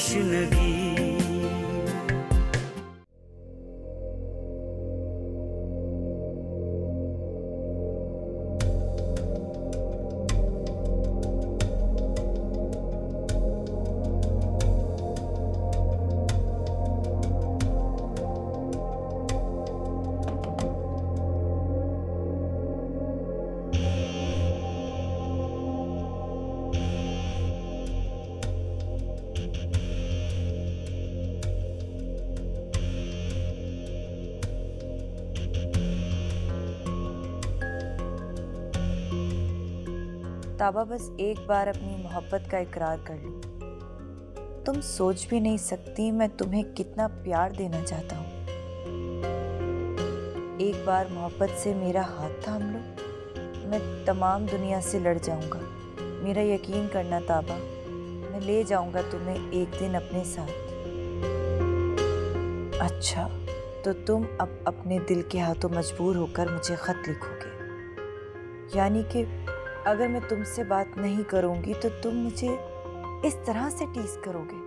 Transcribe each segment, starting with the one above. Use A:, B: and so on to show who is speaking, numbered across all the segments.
A: तशनगी।
B: ताबा, बस एक बार अपनी मोहब्बत का इकरार कर लो। तुम सोच भी नहीं सकती मैं तुम्हें कितना प्यार देना चाहता हूँ। एक बार मोहब्बत से मेरा हाथ थाम लो, मैं तमाम दुनिया से लड़ जाऊंगा। मेरा यकीन करना ताबा, मैं ले जाऊंगा तुम्हें एक दिन अपने साथ। अच्छा, तो तुम अब अपने दिल के हाथों मजबूर होकर मुझे खत लिखोगे, यानी कि अगर मैं तुमसे बात नहीं करूंगी तो तुम मुझे इस तरह से टीज करोगे।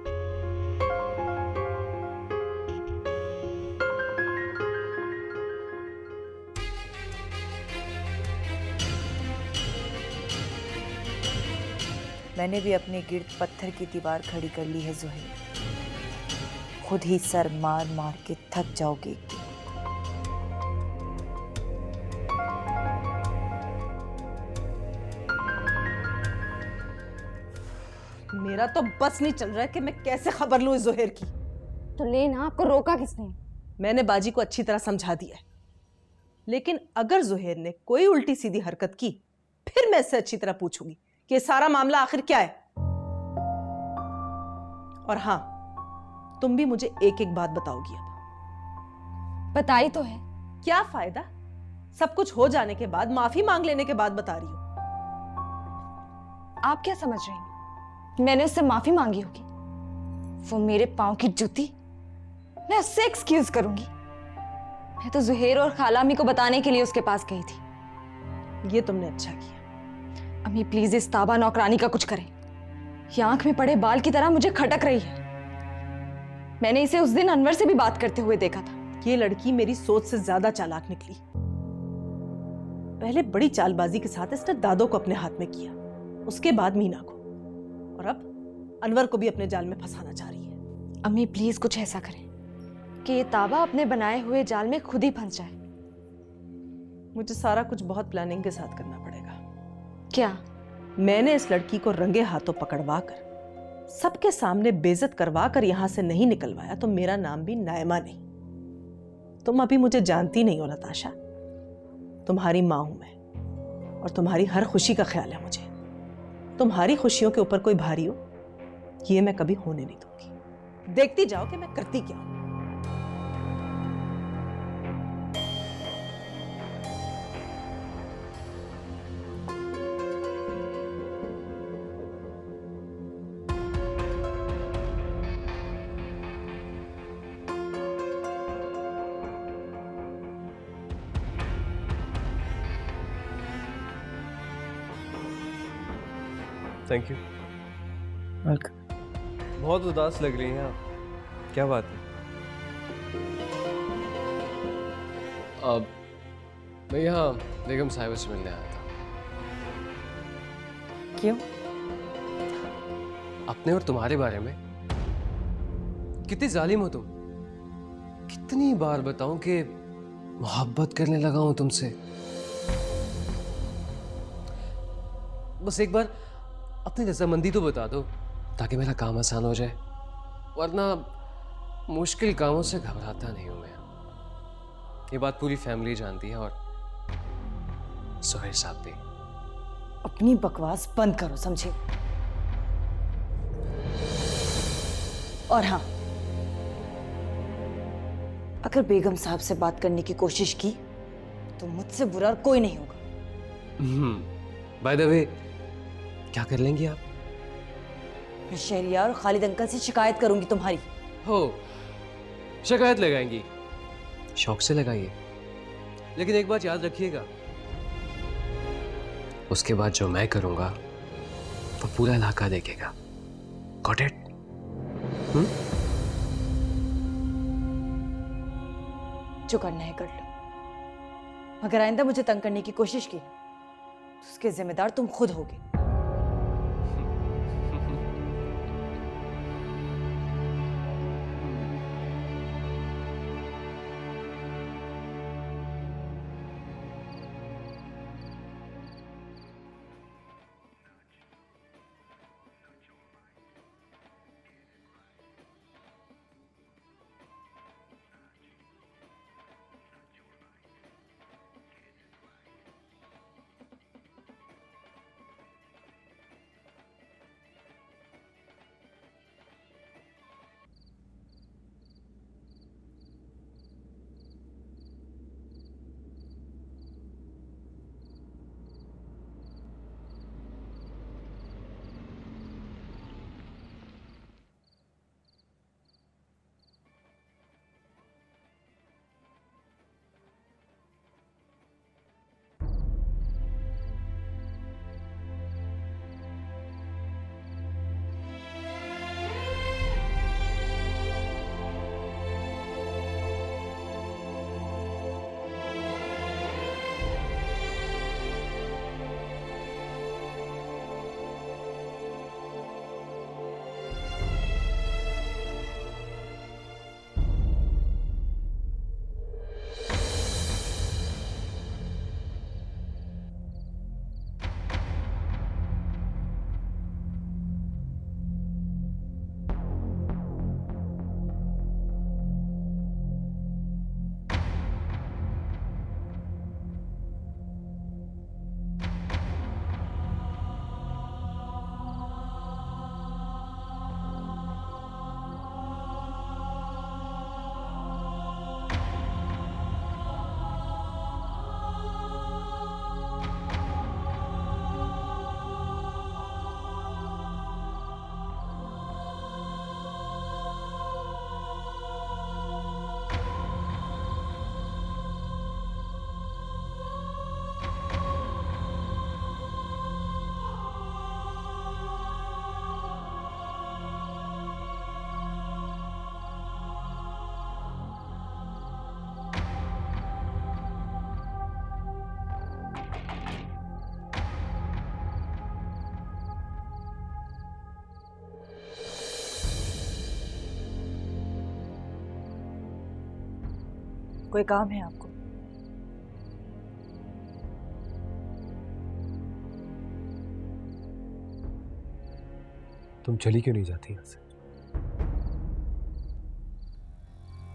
B: मैंने भी अपने गिर्द पत्थर की दीवार खड़ी कर ली है ज़ुहैर। खुद ही सर मार मार के थक जाओगे एक दिन।
C: मेरा तो बस नहीं चल रहा है कि मैं कैसे खबर लूं इस ज़ुहैर की।
D: तो लेना, आपको रोका किसने?
C: मैंने बाजी को अच्छी तरह समझा दिया है, लेकिन अगर ज़ुहैर ने कोई उल्टी सीधी हरकत की फिर मैं इससे अच्छी तरह पूछूंगी कि सारा मामला आखिर क्या है। और हां, तुम भी मुझे एक एक बात बताओगी। अब
D: बताई तो है।
C: क्या फायदा, सब कुछ हो जाने के बाद, माफी मांग लेने के बाद बता रही हूं।
D: आप क्या समझ रही हैं? मैंने उससे माफी मांगी होगी? वो मेरे पांव की जूती, मैं उससे एक्सक्यूज करूंगी? मैं तो ज़ुहैर और खालामी को बताने के लिए उसके पास गई थी।
C: ये तुमने अच्छा किया।
D: अम्मी प्लीज इस ताबा नौकरानी का कुछ करें। ये आंख में पड़े बाल की तरह मुझे खटक रही है। मैंने इसे उस दिन अनवर से भी बात करते हुए देखा था।
C: ये लड़की मेरी सोच से ज्यादा चालाक निकली। पहले बड़ी चालबाजी के साथ इसने दादो को अपने हाथ में किया, उसके बाद मीना को, और अब अनवर को भी अपने जाल में फंसाना चाह रही है।
D: अम्मी प्लीज कुछ ऐसा करें कि ये ताबा अपने बनाए हुए जाल में खुद ही फंस जाए।
C: मुझे सारा कुछ बहुत प्लानिंग के साथ करना पड़ेगा।
D: क्या?
C: मैंने इस लड़की को रंगे हाथों पकड़वा कर, सबके सामने बेइज्जत करवा कर यहां से नहीं निकलवाया तो मेरा नाम भी नायमा नहीं। तुम अभी मुझे जानती नहीं हो नताशा। तुम्हारी माँ हूं मैं, और तुम्हारी हर खुशी का ख्याल है मुझे। तुम्हारी खुशियों के ऊपर कोई भारी हो, ये मैं कभी होने नहीं दूंगी। देखती जाओ कि मैं करती क्या हूं।
E: Thank you.
B: वेलकम।
E: बहुत उदास लग रही हैं आप, क्या बात है? अब मैं यहाँ बेगम साहिबा से मिलने आया था।
B: क्यों?
E: अपने और तुम्हारे बारे में। कितनी जालिम हो तुम। कितनी बार बताऊं कि मोहब्बत करने लगा हूं तुमसे। बस एक बार अपनी रजामंदी तो बता दो ताकि मेरा काम आसान हो जाए, वरना मुश्किल कामों से घबराता नहीं हूं मैं। ये बात पूरी फैमिली जानती है, और ज़ुहैर साहब भी।
B: अपनी बकवास बंद करो, समझे? और हाँ, अगर बेगम साहब से बात करने की कोशिश की तो मुझसे बुरा कोई नहीं होगा।
E: बाय द वे, क्या कर लेंगी आप?
B: मैं शहरियार और खालिद अंकल से शिकायत करूंगी तुम्हारी।
E: हो, शिकायत लगाएंगी? शौक से लगाइए, लेकिन एक बात याद रखिएगा, उसके बाद जो मैं करूंगा वो पूरा इलाका देखेगा। Got it?
B: जो करना है कर लो, मगर आइंदा मुझे तंग करने की कोशिश की तो उसके जिम्मेदार तुम खुद होगे। कोई काम है आपको?
A: तुम चली क्यों नहीं जाती यहां से?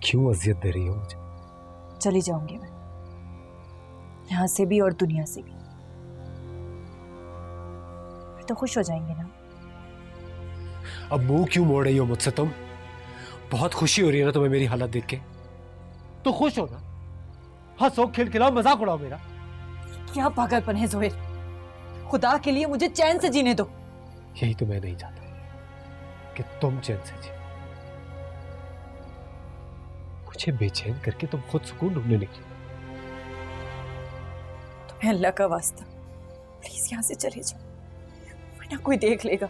A: क्यों अजियत दे रही हो मुझे?
B: चली जाऊंगी मैं, यहां से भी और दुनिया से भी। फिर तो खुश हो जाएंगे ना।
A: अब मुंह क्यों मोड़ रही हो मुझसे तुम? बहुत खुशी हो रही है ना तुम्हें मेरी हालत देख के? तो खुश हो ना, हंसो, खिलखिलाओ, मजाक उड़ाओ मेरा।
B: क्या पागलपन है जोहेर, खुदा के लिए मुझे चैन से जीने दो।
A: यही तो मैं नहीं चाहता कि तुम चैन से जी। मुझे बेचैन करके तुम खुद सुकून ढूंढने निकली।
B: तुम्हें अल्लाह का वास्ता प्लीज यहां से चले जाओ, वरना कोई देख लेगा।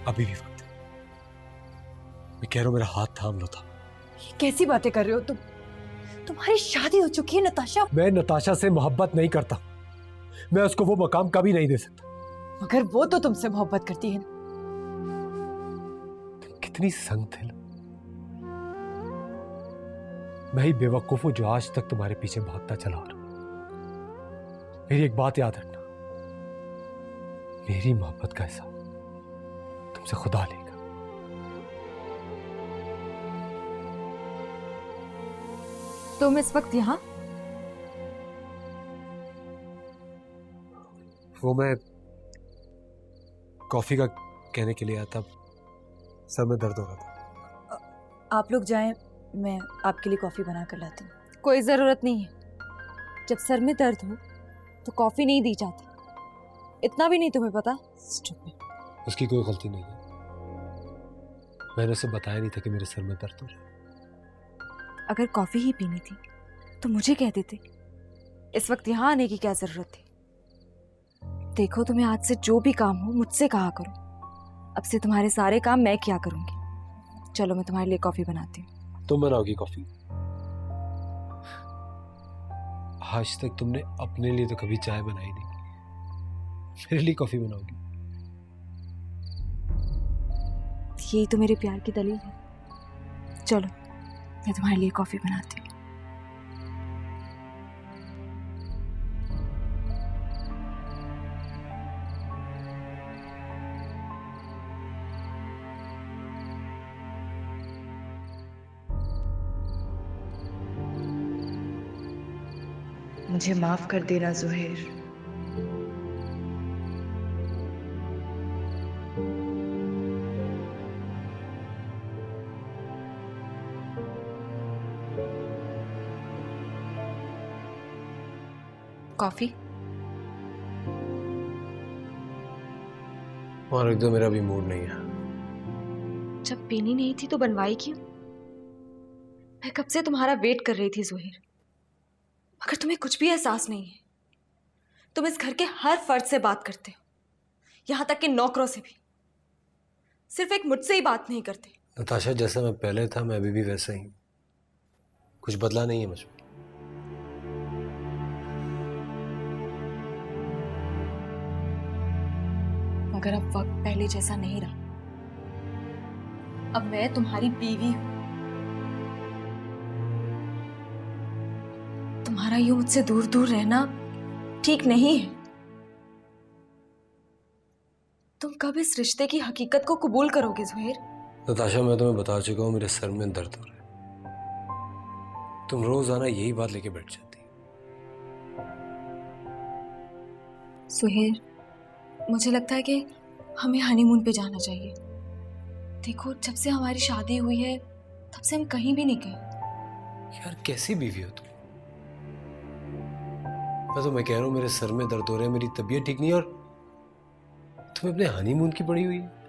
A: अभी भी वक्त है। मैं कह रहा हूं मेरा हाथ थाम लो था।
B: ये कैसी बातें कर रहे हो तुम? तुम्हारी शादी हो चुकी है नताशा।
A: मैं नताशा से मोहब्बत नहीं करता, मैं उसको वो मकाम कभी नहीं दे सकता।
B: मगर वो तो तुमसे मोहब्बत करती है ना।
A: तुम कितनी संगदिल। मैं ही बेवकूफ हूं जो आज तक तुम्हारे पीछे भागता चला आ रहा हूं। मेरी एक बात याद रखना, मेरी मोहब्बत का हिसाब तुमसे खुदा लेगा।
D: तुम इस वक्त यहाँ?
A: वो मैं कॉफी का कहने के लिए आया था, सर में दर्द हो रहा था।
B: आप लोग जाएं, मैं आपके लिए कॉफी बना कर लाती हूँ।
D: कोई जरूरत नहीं है। जब सर में दर्द हो तो कॉफी नहीं दी जाती। इतना भी नहीं तुम्हें पता?
A: उसकी कोई गलती नहीं है, मैंने उसे बताया नहीं था कि मेरे सर में दर्द हो रहा है।
D: अगर कॉफी ही पीनी थी तो मुझे कह देते। इस वक्त यहाँ आने की क्या जरूरत थी? देखो, तुम्हें आज से जो भी काम हो मुझसे कहा करो। अब से तुम्हारे सारे काम मैं किया करूंगी। चलो मैं तुम्हारे लिए कॉफी बनाती हूँ।
A: तुम बनाओगी कॉफी? आज तक तुमने अपने लिए तो कभी चाय बनाई नहीं, मेरे लिए कॉफी बनाओगी?
D: यही तो मेरे प्यार की दलील है। चलो मैं तुम्हारे लिए कॉफी बनाती हूँ।
B: मुझे माफ कर देना जुहैर।
D: कॉफी?
A: और एक दो, मेरा भी मूड नहीं है।
D: जब पीनी नहीं थी तो बनवाई क्यों? मैं कब से तुम्हारा वेट कर रही थी जुहैर। मगर तुम्हें कुछ भी एहसास नहीं है। तुम इस घर के हर फर्द से बात करते हो, यहां तक कि नौकरों से भी। सिर्फ एक मुझसे ही बात नहीं करते।
A: नताशा, जैसा मैं पहले था मैं अभी भी वैसा ही हूं। कुछ बदला नहीं है मुझ में।
D: मगर अब वक्त पहले जैसा नहीं रहा। अब मैं तुम्हारी बीवी हूं। तुम्हारा यूं मुझसे दूर दूर रहना ठीक नहीं है। तुम कब इस रिश्ते की हकीकत को कबूल करोगे जुहैर?
A: नताशा, मैं तुम्हें बता चुका हूं, मेरे सर में दर्द हो रहा है। तुम रोजाना यही बात लेके बैठ जाती।
D: सुहेर, मुझे लगता है कि हमें हनीमून पे जाना चाहिए। देखो, जब से हमारी शादी हुई है तब से हम कहीं भी नहीं गए।
A: यार कैसी बीवी हो तुम? मैं कह रहा हूं मेरे सर में दर्द हो रहा है, मेरी तबीयत ठीक नहीं है, और तुम्हें अपने हनीमून की पड़ी हुई है।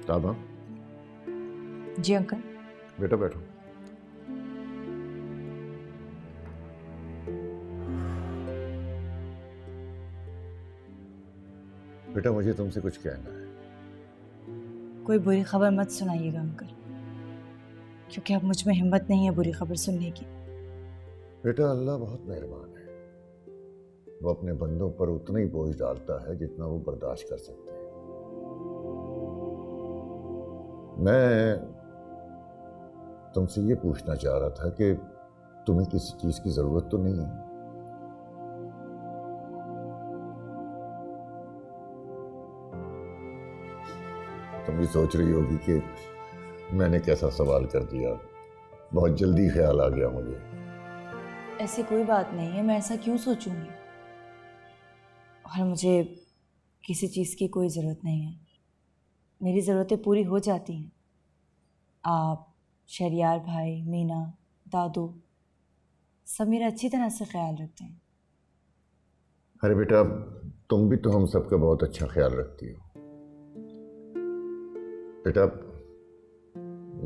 F: ताबा,
B: जी अंकल।
F: बेटा बैठो। बेटा, मुझे तुमसे कुछ कहना है।
B: कोई बुरी खबर मत सुनाइएगा अंकल, क्योंकि अब मुझ में हिम्मत नहीं है बुरी खबर सुनने की।
F: बेटा, अल्लाह बहुत मेहरबान है। वो अपने बंदों पर उतना ही बोझ डालता है जितना वो बर्दाश्त कर सकते हैं। मैं तुमसे ये पूछना चाह रहा था कि तुम्हें किसी चीज की जरूरत तो नहीं है? तुम भी सोच रही होगी कि मैंने कैसा सवाल कर दिया, बहुत जल्दी ख्याल आ गया मुझे।
B: ऐसी कोई बात नहीं है, मैं ऐसा क्यों सोचूंगी। और मुझे किसी चीज़ की कोई ज़रूरत नहीं है। मेरी ज़रूरतें पूरी हो जाती हैं। आप, शहरियार भाई, मीना, दादू सब मेरा अच्छी तरह से ख्याल रखते हैं।
F: अरे बेटा, तुम भी तो हम सबका बहुत अच्छा ख्याल रखती हो। बेटा,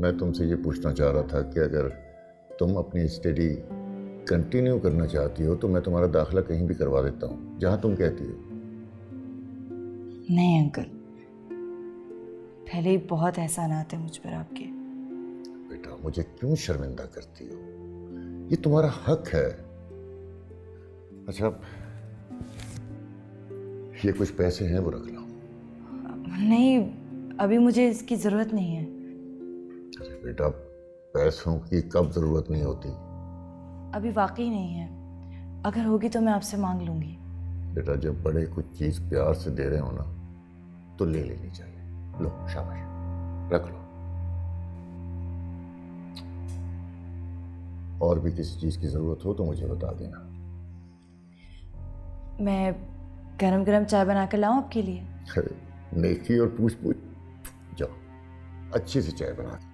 F: मैं तुमसे ये पूछना चाह रहा था कि अगर तुम अपनी स्टडी कंटिन्यू करना चाहती हो तो मैं तुम्हारा दाखिला कहीं भी करवा देता हूँ, जहाँ तुम कहती हो।
B: नहीं अंकल, पहले ही बहुत एहसानात है मुझ पर आपके।
F: बेटा, मुझे क्यों शर्मिंदा करती हो? ये तुम्हारा हक है। अच्छा, ये कुछ पैसे हैं, वो रख लो।
B: नहीं, अभी मुझे इसकी ज़रूरत नहीं है।
F: अरे बेटा, पैसों की कब ज़रूरत नहीं होती?
B: अभी वाकई नहीं है, अगर होगी तो मैं आपसे मांग लूँगी।
F: बेटा, जब बड़े कुछ चीज़ प्यार से दे रहे हो ना तो ले लेनी चाहिए। लो, शाबाश, रख लो। और भी किसी चीज़ की ज़रूरत हो तो मुझे बता देना।
B: मैं गरम गरम चाय बना कर लाऊं आपके लिए?
F: अरे नेकी और पूछ पूछ। जाओ अच्छी सी चाय बना दो।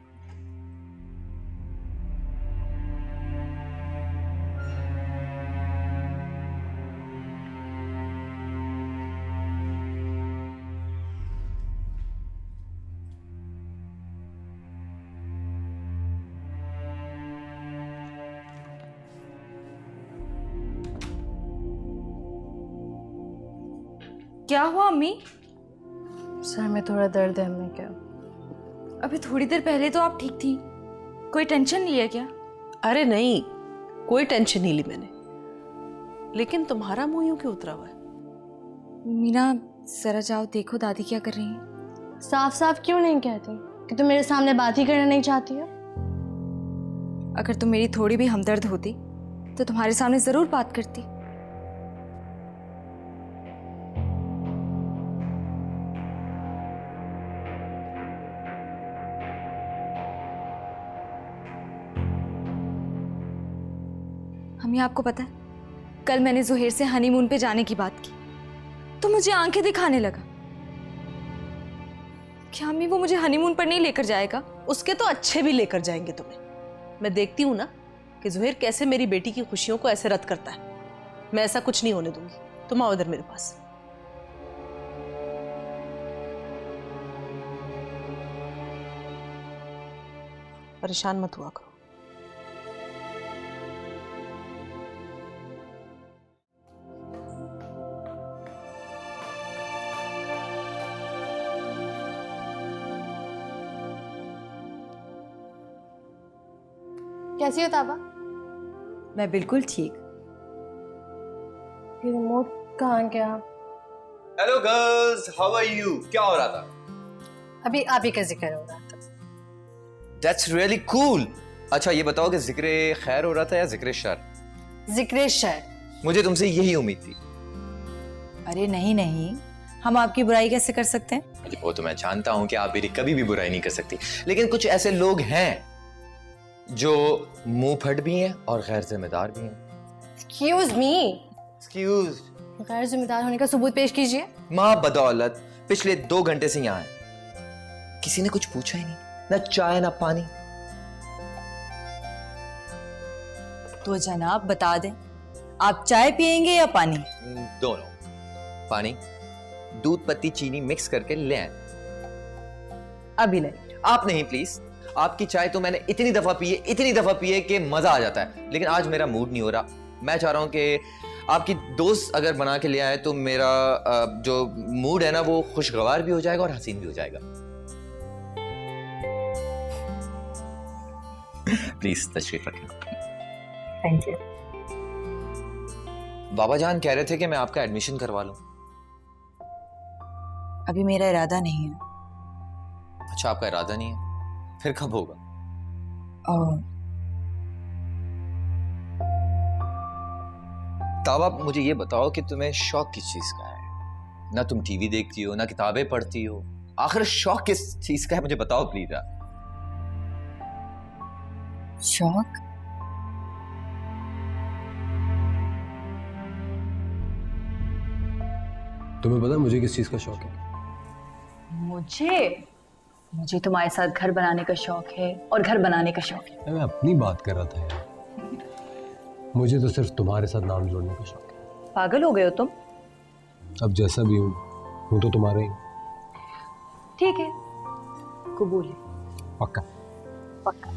D: क्या हुआ अम्मी?
G: सर में थोड़ा दर्द है। मैं क्या
D: अभी थोड़ी देर पहले तो आप ठीक थी। कोई टेंशन नहीं है क्या?
C: अरे नहीं, कोई टेंशन नहीं ली मैंने, लेकिन तुम्हारा मुंह यूं क्यों उतरा हुआ है?
D: मीना जरा जाओ देखो दादी क्या कर रही हैं।
G: साफ साफ क्यों नहीं कहती कि तुम मेरे सामने बात ही करना नहीं चाहती हो?
D: अगर तुम मेरी थोड़ी भी हमदर्द होती तो तुम्हारे सामने जरूर बात करती। हमें आपको पता है, कल मैंने जुहेर से हनीमून पे जाने की बात की तो मुझे आंखें दिखाने लगा। क्या अम्मी वो मुझे हनीमून पर नहीं लेकर जाएगा?
C: उसके तो अच्छे भी लेकर जाएंगे तुम्हें। मैं देखती हूँ ना कि जुहेर कैसे मेरी बेटी की खुशियों को ऐसे रद्द करता है। मैं ऐसा कुछ नहीं होने दूंगी। तुम आओ इधर मेरे पास। परेशान मत हुआ करो।
G: कैसी हो ताबा?
B: मैं बिल्कुल ठीक।
G: ये रिमोट कहाँ गया?
H: Hello girls, how are you? क्या हो रहा था?
G: अभी आप ही का जिक्र हो रहा था।
H: That's really cool. अच्छा ये बताओ कि जिक्र खैर हो रहा था या जिक्र शर?
G: जिक्र शर।
H: मुझे तुमसे यही उम्मीद थी।
B: अरे नहीं नहीं, हम आपकी बुराई कैसे कर सकते हैं?
H: अरे वो तो मैं जानता हूं कि आप मेरी कभी भी बुराई नहीं कर सकती, लेकिन कुछ ऐसे लोग हैं जो मुंह फट भी हैं और गैर जिम्मेदार भी हैं।
G: Excuse me.
H: एक्सक्यूज?
G: गैर जिम्मेदार होने का सबूत पेश कीजिए।
H: माँ बदौलत पिछले 2 घंटे से यहाँ है, किसी ने कुछ पूछा ही नहीं, ना चाय ना पानी।
B: तो जनाब बता दें, आप चाय पियेंगे या पानी?
H: दोनों। पानी दूध पत्ती चीनी मिक्स करके ले आए।
C: अभी नहीं।
H: आप नहीं प्लीज। आपकी चाय तो मैंने इतनी दफा पी है कि मजा आ जाता है, लेकिन आज मेरा मूड नहीं हो रहा। मैं चाह रहा हूं कि आपकी दोस्त अगर बना के ले आए तो मेरा जो मूड है ना वो खुशगवार भी हो जाएगा और हसीन भी हो जाएगा। प्लीज तशरीफ रखें।
G: Thank you.
H: बाबा जान कह रहे थे कि मैं आपका एडमिशन करवा लूं।
B: अभी मेरा इरादा नहीं है।
H: अच्छा आपका इरादा नहीं है, फिर कब होगा?
B: और
H: ताबा मुझे ये बताओ कि तुम्हें शौक किस चीज का है? ना तुम टीवी देखती हो ना किताबें पढ़ती हो, आखिर शौक किस चीज का है मुझे बताओ प्लीज।
B: शौक?
A: तुम्हें पता है मुझे किस चीज का शौक है?
I: मुझे तुम्हारे साथ घर बनाने का शौक है और घर बनाने का शौक है।
A: मैं अपनी बात कर रहा था यार। मुझे तो सिर्फ तुम्हारे साथ नाम जोड़ने का शौक है।
I: पागल हो गए हो तुम?
A: अब जैसा भी हूँ तो तुम्हारा ही।
I: ठीक है, कबूल है।
A: पक्का?
I: पक्का।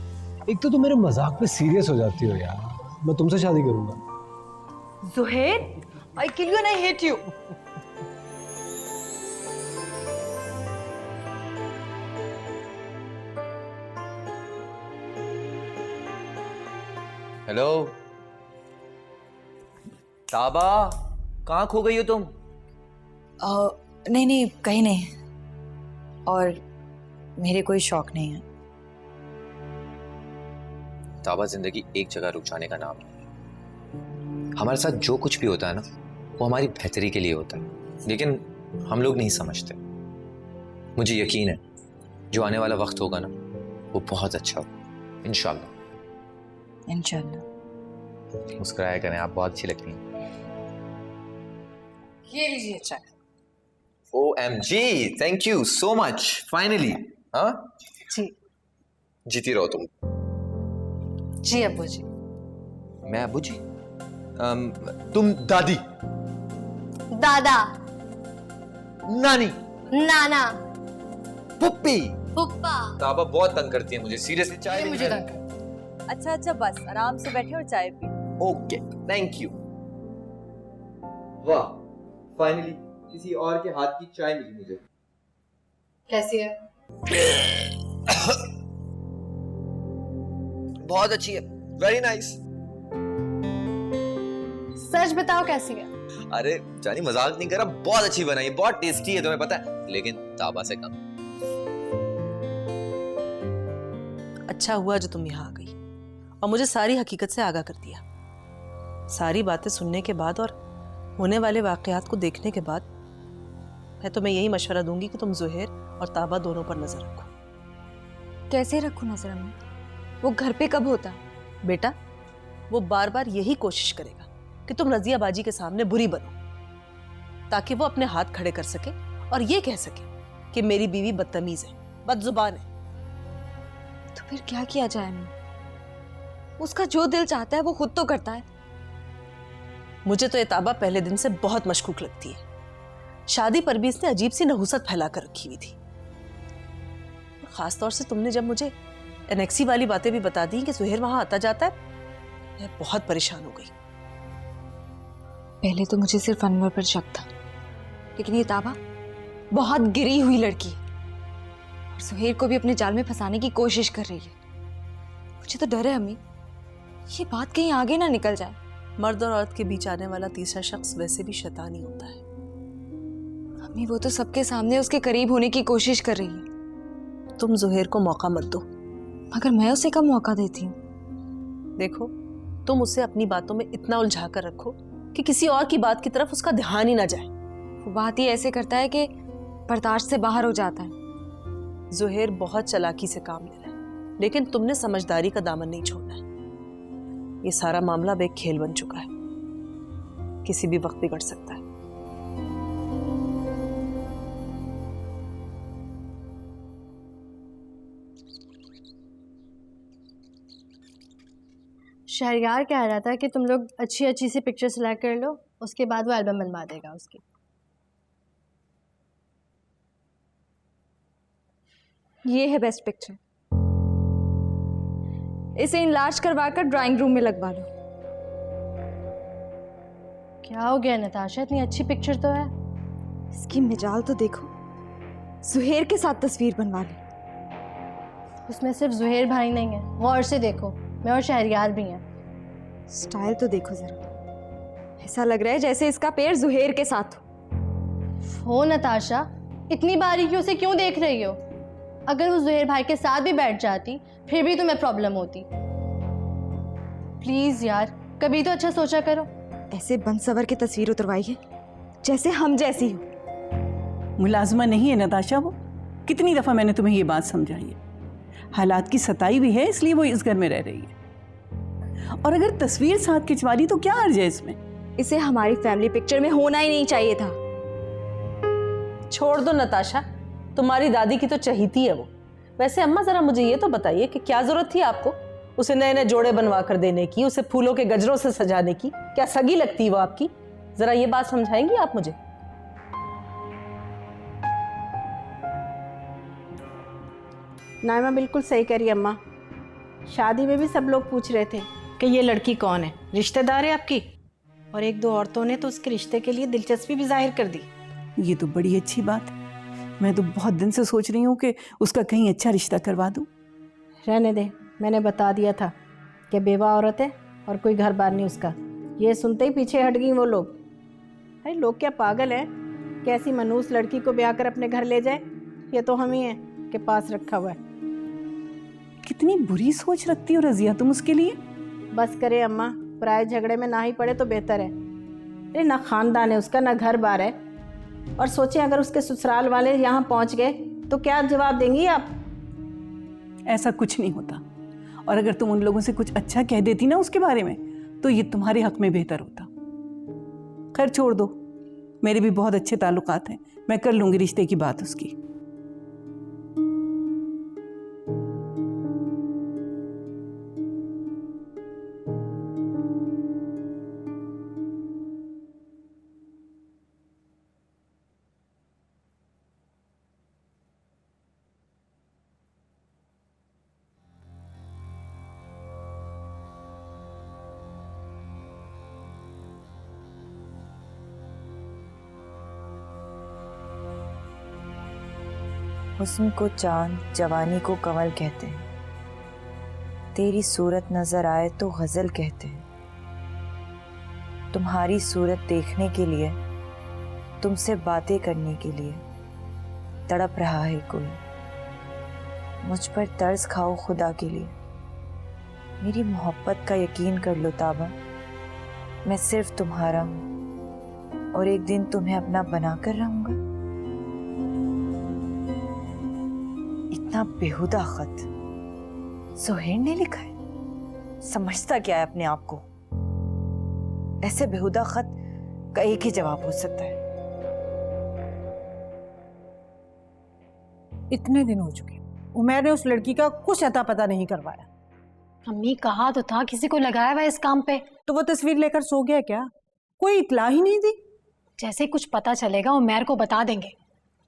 A: एक तो तुम मेरे मजाक पे सीरियस हो जाती हो यार। मैं तुमसे शादी करूंगा।
I: Zuhair, I kill you and I hate you.
H: Hello Taba, कहाँ खो गई हो तुम?
B: नहीं नहीं, कहीं नहीं। और मेरे कोई शौक नहीं है।
H: ताबा जिंदगी एक जगह रुक जाने का नाम नहीं। हमारे साथ जो कुछ भी होता है ना वो हमारी बेहतरी के लिए होता है, लेकिन हम लोग नहीं समझते। मुझे यकीन है जो आने वाला वक्त होगा ना वो बहुत अच्छा होगा इंशाल्लाह।
B: इंशाल्लाह।
H: मुस्कुराया करें, आप बहुत अच्छी लगती हैं।
G: ये लीजिए चाय।
H: OMG, thank you so much, finally. हाँ
C: जी
H: जीती रहो तुम।
C: जी अब्बू जी।
H: मैं अबू जी, तुम दादी,
G: दादा,
H: नानी,
G: नाना,
H: पुप्पी।
G: पुप्पा।
H: ताबा बहुत तंग करती है मुझे, सीरियसली। चाय
G: मुझे
B: अच्छा अच्छा, बस आराम से बैठे और चाय पी।
H: Okay, thank you.
J: वाह, फाइनली किसी और के हाथ की चाय मिली मुझे।
G: कैसी है?
H: बहुत अच्छी है, वेरी नाइस।
G: सच बताओ कैसी है?
H: अरे जानी मजाक नहीं कर रहा, बहुत अच्छी बनाई है, बहुत टेस्टी है, तुम्हें पता है, लेकिन ताबा से कम।
C: अच्छा हुआ जो तुम यहाँ आ गई और मुझे सारी हकीकत से आगाह कर दिया। सारी बातें सुनने के बाद और होने वाले वाकयात को देखने के बाद मैं तुम्हें यही मशवरा दूंगी कि तुम जुहैर और ताबा दोनों पर नजर रखो।
D: कैसे रखूं नजर अम्मी? वो घर पे कब होता?
C: बेटा, वो बार बार यही कोशिश करेगा कि तुम रजिया बाजी के सामने बुरी बनो, ताकि वो अपने हाथ खड़े कर सके और ये कह सके कि मेरी बीवी बदतमीज है, बदजुबान है।
D: तो फिर क्या किया जाए अम्मी? उसका जो दिल चाहता है वो खुद तो करता है।
C: मुझे तो ये ताबा पहले दिन से बहुत मशकूक लगती है। शादी पर भी इसने अजीब सी नहुसत फैला कर रखी हुई थी। खासतौर से तुमने जब मुझे एनेक्सी वाली बातें भी बता दी कि जुहैर वहां आता जाता है, मैं बहुत परेशान हो गई।
D: पहले तो मुझे सिर्फ अनवर पर शक था, लेकिन ये ताबा बहुत गिरी हुई लड़की है और सुहेर को भी अपने जाल में फंसाने की कोशिश कर रही है। मुझे तो डर है अम्मी, ये बात कहीं आगे ना निकल जाए।
C: मर्द और औरत के बीच आने वाला तीसरा शख्स वैसे भी शैतान ही होता है।
D: अम्मी वो तो सबके सामने उसके करीब होने की कोशिश कर रही है।
C: तुम जुहैर को मौका मत दो।
D: मगर मैं उसे कब मौका देती हूँ?
C: देखो, तुम उसे अपनी बातों में इतना उलझा कर रखो कि किसी और की बात की तरफ उसका ध्यान ही ना जाए।
D: वो बात ही ऐसे करता है कि बर्दाश्त से बाहर हो जाता है।
C: जुहैर बहुत चालाकी से काम ले रहा है, लेकिन तुमने समझदारी का दामन नहीं छोड़ना है। ये सारा मामला अब एक खेल बन चुका है, किसी भी वक्त बिगड़ सकता है।
G: शहरयार कह रहा था कि तुम लोग अच्छी अच्छी सी पिक्चर सिलेक्ट कर लो, उसके बाद वो एल्बम बनवा देगा उसकी।
D: ये है बेस्ट पिक्चर, इसे इनलार्ज करवा कर ड्राइंग रूम में लगवा लो।
G: क्या हो गया नताशा, इतनी अच्छी पिक्चर तो है।
D: इसकी मिजाल तो देखो, सुहेर के साथ तस्वीर बनवा ली।
G: उसमें सिर्फ जुहैर भाई नहीं है, गौर से देखो, मैं और शहरयार भी हैं।
D: स्टाइल तो देखो जरा, ऐसा लग रहा है जैसे इसका पैर जुहेर के साथ
G: हो नताशा, इतनी बारीकियों से क्यों देख रही हो? अगर वो जुहैर भाई के साथ भी बैठ जाती फिर भी तुम्हें प्रॉब्लम होती। प्लीज यार, कभी तो अच्छा सोचा करो।
D: ऐसे बंसवर की तस्वीर उतरवाई है जैसे हम जैसी हो।
K: मुलाजमा नहीं है नताशा वो। कितनी दफ़ा मैंने तुम्हें ये बात समझाई है। हालात की सताई भी है, इसलिए वो इस घर में रह रही है। और अगर तस्वीर साथ खिंचवा ली तो क्या अर्ज है इसमें?
D: इसे हमारी फैमिली पिक्चर में होना ही नहीं चाहिए था।
C: छोड़ दो नताशा, तुम्हारी दादी की तो चहीती है वो। वैसे अम्मा, जरा मुझे ये तो बताइए कि क्या जरूरत थी आपको उसे नए नए जोड़े बनवा कर देने की, उसे फूलों के गजरों से सजाने की? क्या सगी लगती वो आपकी? जरा ये बात समझाएंगी आप मुझे?
L: नाइमा बिल्कुल सही करी अम्मा। शादी में भी सब लोग पूछ रहे थे कि ये लड़की कौन है, रिश्तेदार है आपकी? और एक दो औरतों ने तो उसके रिश्ते के लिए दिलचस्पी भी जाहिर कर दी।
K: ये तो बड़ी अच्छी बात है। मैं तो बहुत दिन से सोच रही हूँ कि उसका कहीं अच्छा रिश्ता करवा दूँ।
L: रहने दे, मैंने बता दिया था कि बेवा औरत है और कोई घर बार नहीं उसका। ये सुनते ही पीछे हट गई वो लोग। अरे लोग क्या पागल हैं? कैसी मनूस लड़की को ब्याह कर अपने घर ले जाए? ये तो हम ही हैं के पास रखा हुआ है।
K: कितनी बुरी सोच रखती हो रजिया तुम उसके लिए।
L: बस करे अम्मा, पराए झगड़े में ना ही पड़े तो बेहतर है। अरे ना खानदान है उसका, ना घर बार है। और सोचें अगर उसके ससुराल वाले यहाँ पहुँच गए तो क्या जवाब देंगी आप?
K: ऐसा कुछ नहीं होता। और अगर तुम उन लोगों से कुछ अच्छा कह देती ना उसके बारे में, तो ये तुम्हारे हक में बेहतर होता। खैर छोड़ दो, मेरे भी बहुत अच्छे ताल्लुकात हैं, मैं कर लूँगी रिश्ते की बात उसकी।
B: हुस्न को चांद, जवानी को कमल कहते हैं। तेरी सूरत नजर आए तो गजल कहते हैं। तुम्हारी सूरत देखने के लिए, तुमसे बातें करने के लिए तड़प रहा है कोई। मुझ पर तरस खाओ खुदा के लिए, मेरी मोहब्बत का यकीन कर लो ताबा। मैं सिर्फ तुम्हारा हूँ और एक दिन तुम्हें अपना बना कर रहूंगा। इतना बेहुदा खत सुहेर ने लिखा है। समझता क्या है अपने आप को? ऐसे बेहुदा खत का एक ही जवाब हो सकता है।
L: इतने दिन हो चुके, उमैर ने उस लड़की का कुछ अता पता नहीं करवाया।
G: अम्मी कहा तो था किसी को लगाया हुआ है इस काम पे।
L: तो वो तस्वीर लेकर सो गया क्या? कोई इतला ही नहीं दी।
G: जैसे कुछ पता चलेगा उमैर को बता देंगे।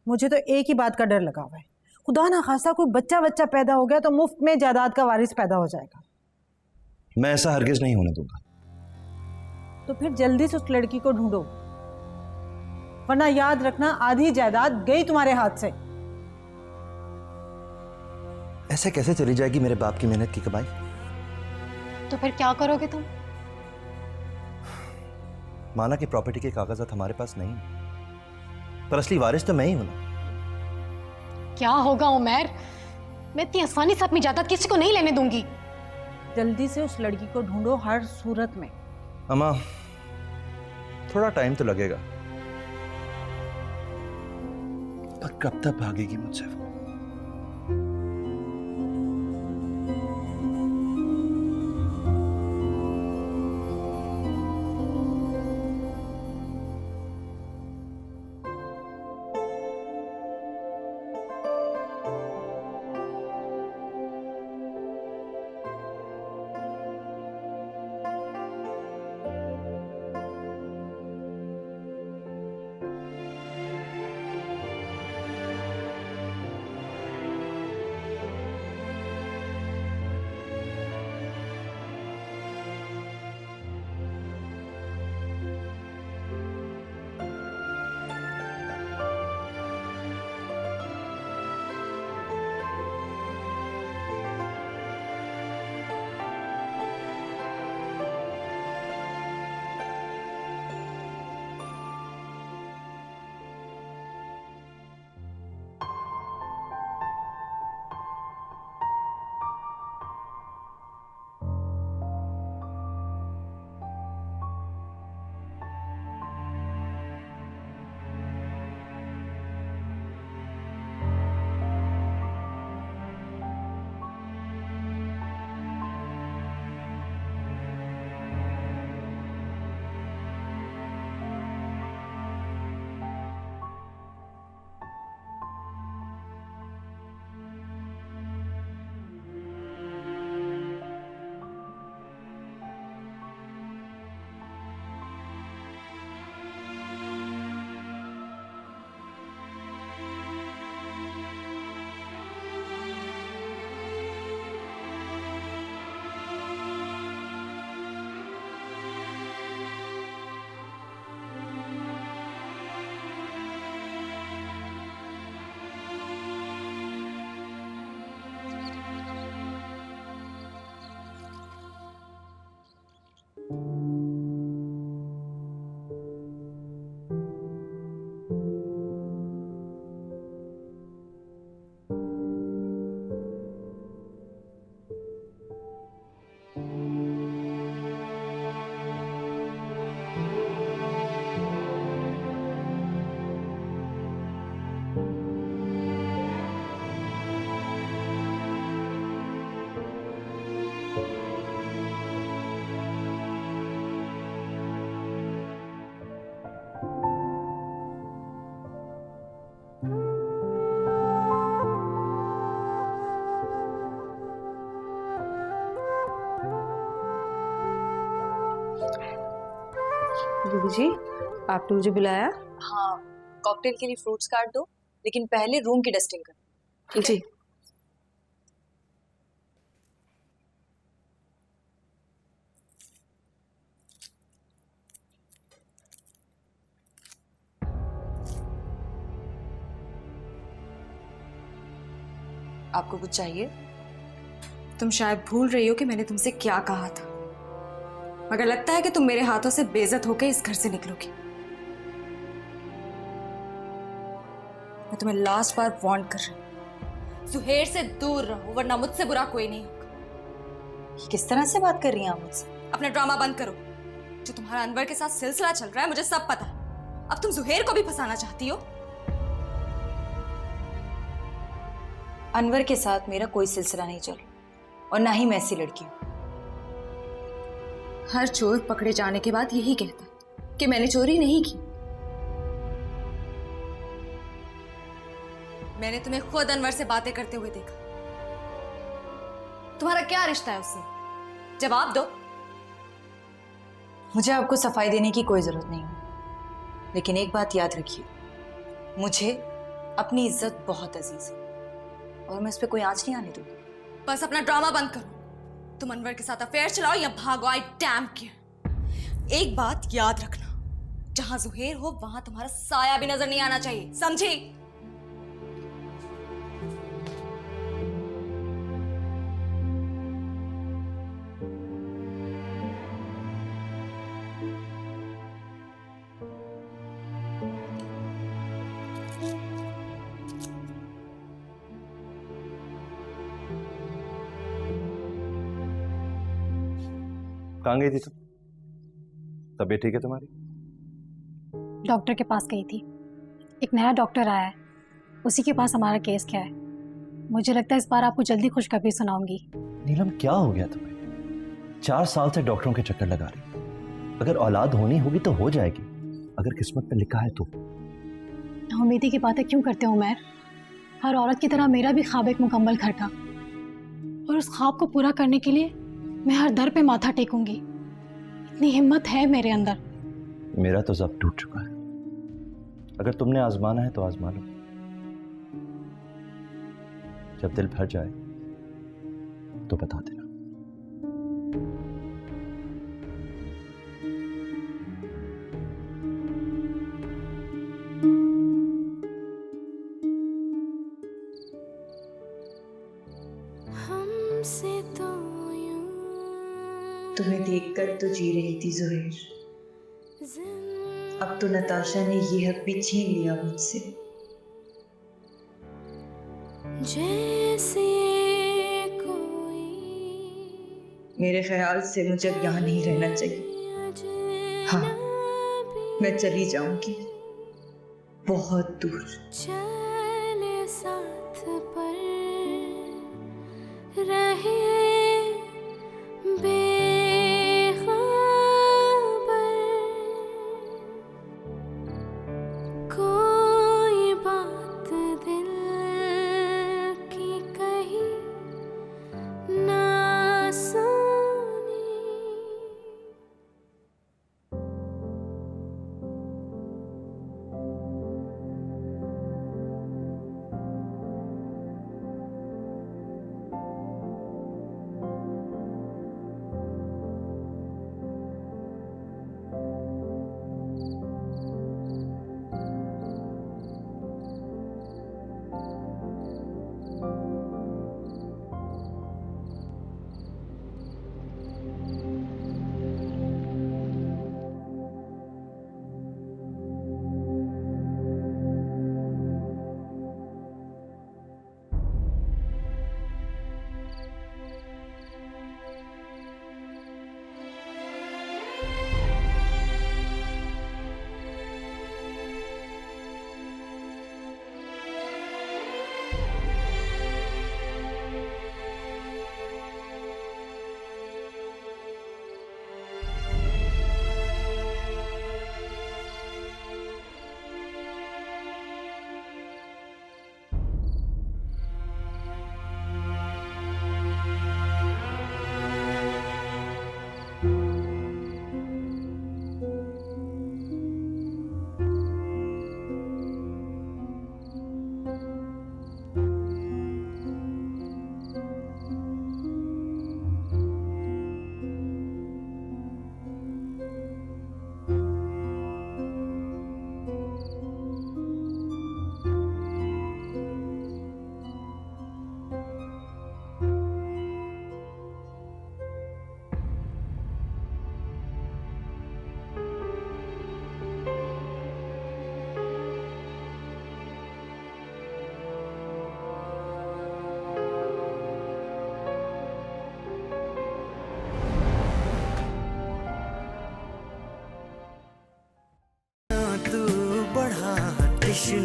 L: मुझे तो एक ही बात का डर लगा हुआ है, खुदा ना खासा कोई बच्चा पैदा हो गया तो मुफ्त में जायदाद का वारिस पैदा हो जाएगा।
M: मैं ऐसा हरगिज नहीं होने दूंगा।
L: तो फिर जल्दी से उस लड़की को ढूंढो, वरना याद रखना आधी जायदाद गई तुम्हारे हाथ से।
M: ऐसे कैसे चली जाएगी मेरे बाप की मेहनत की कमाई?
G: तो फिर क्या करोगे तुम?
M: माना कि प्रॉपर्टी के कागजात हमारे पास नहीं, पर असली वारिस तो मैं ही हूं ना।
G: क्या होगा उमैर? मैं इतनी आसानी से अपनी जायदाद किसी को नहीं लेने दूंगी।
L: जल्दी से उस लड़की को ढूंढो हर सूरत में।
M: अम्मा, थोड़ा टाइम तो लगेगा, पर कब तक भागेगी मुझसे वो?
D: दीदी जी, आपने मुझे बुलाया?
N: हाँ, कॉकटेल के लिए फ्रूट्स काट दो, लेकिन पहले रूम की डस्टिंग कर। ठीक है?
D: जी।
N: आपको कुछ चाहिए?
D: तुम शायद भूल रही हो कि मैंने तुमसे क्या कहा था, मगर लगता है कि तुम मेरे हाथों से बेइज्जत होकर इस घर से निकलोगी। मैं तुम्हें लास्ट बार वार्न कर रही हूं, सुहेर से दूर रहो, वरना मुझसे बुरा कोई नहीं होगा।
N: किस तरह से बात कर रही हैं आप मुझसे?
D: अपना ड्रामा बंद करो। जो तुम्हारा अनवर के साथ सिलसिला चल रहा है मुझे सब पता है। अब तुम सुहेर को भी फंसाना चाहती हो।
N: अनवर के साथ मेरा कोई सिलसिला नहीं चल और ना ही मैं ऐसी लड़की हूं।
D: हर चोर पकड़े जाने के बाद यही कहता है कि मैंने चोरी नहीं की। मैंने तुम्हें खुद अनवर से बातें करते हुए देखा। तुम्हारा क्या रिश्ता है उससे? जवाब दो।
N: मुझे आपको सफाई देने की कोई जरूरत नहीं है, लेकिन एक बात याद रखिए, मुझे अपनी इज्जत बहुत अजीज है और मैं इस पे कोई आंच नहीं आने दूंगी।
D: बस अपना ड्रामा बंद करो। तुम अनवर के साथ अफेयर चलाओ या भागो, आई डैम केयर। एक बात याद रखना, जहां जुहेर हो वहां तुम्हारा साया भी नजर नहीं आना चाहिए, समझी?
M: कहाँ गई थी तुम? तबीयत ठीक है तुम्हारी?
G: डॉक्टर के पास गई थी। एक नया डॉक्टर आया है, उसी के पास हमारा केस क्या है। मुझे लगता है इस बार आपको जल्दी खुशखबरी सुनाऊंगी।
M: नीलम क्या हो गया तुम्हें? 4 साल से डॉक्टरों के चक्कर लगा रही। अगर औलाद होनी होगी तो हो जाएगी, अगर किस्मत पे लिखा है तो।
G: उम्मीदी की बातें क्यों करते हो उमैर? हर औरत की तरह मेरा भी ख्वाब एक मुकम्मल घर का, और उस ख्वाब को पूरा करने के लिए मैं हर दर पे माथा टेकूंगी। इतनी हिम्मत है मेरे अंदर।
M: मेरा तो ज़ब्त टूट चुका है। अगर तुमने आजमाना है तो आजमा लो। जब दिल भर जाए तो बता देना।
O: हमसे तो
B: तुम्हें देखकर तो जी रही थी जुहेर, अब तो नताशा ने ये हक भी छीन लिया मुझसे।
O: जैसे कोई
B: मेरे ख्याल से मुझे अब यहाँ नहीं रहना चाहिए। हाँ, मैं चली जाऊंगी बहुत दूर।
O: चले साथ पर रहे कोई बात दिल की कही ना सुनी।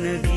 P: जिंदगी